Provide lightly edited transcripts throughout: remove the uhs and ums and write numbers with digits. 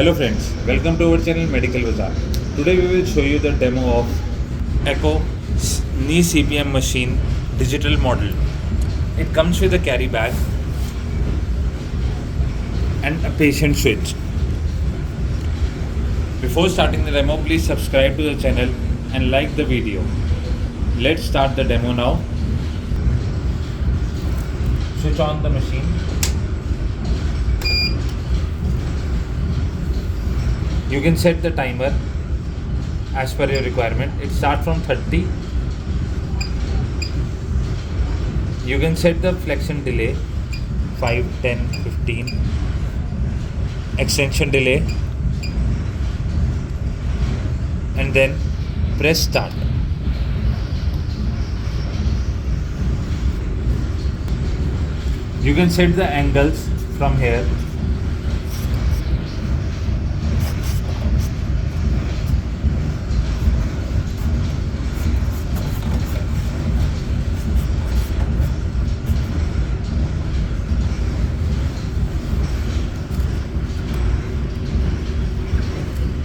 Hello friends, welcome to our channel MedicalBazzar. Today we will show you the demo of acco knee CPM machine digital model. It comes with a carry bag and a patient switch. Before starting the demo, please subscribe to the channel and like the video. Let's start the demo now. Switch on the machine. You can set the timer as per your requirement. It starts from 30. You can set the flexion delay 5, 10, 15, extension delay, and then press start. You can set the angles from here.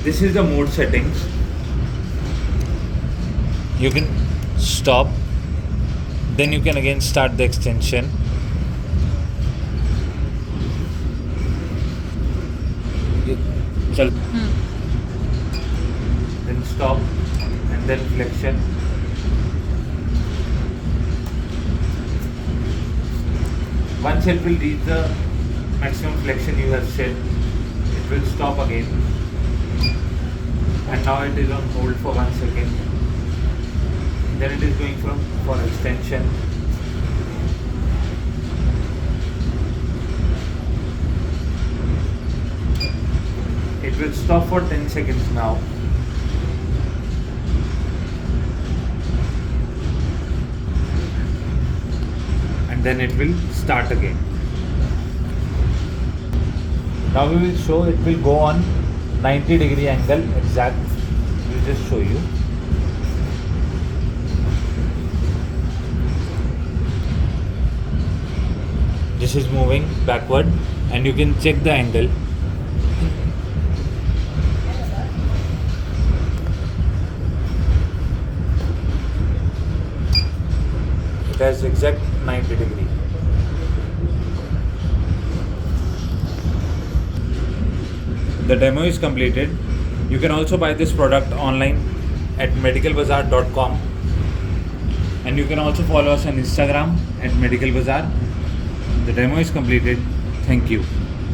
This is the mode settings. You can stop, then you can again start the extension. Then stop and then flexion. Once it will reach the maximum flexion you have set, it will stop again. And now it is on hold for 1 second. Then it is going for extension. It will stop for 10 seconds now. And then it will start again. Now we will show it will go on 90-degree angle exact. We'll just show you. This is moving backward and you can check the angle. It has exact 90 degree. The demo is completed. You can also buy this product online at MedicalBazzar.com, and you can also follow us on Instagram at MedicalBazzar. The demo is completed. Thank you.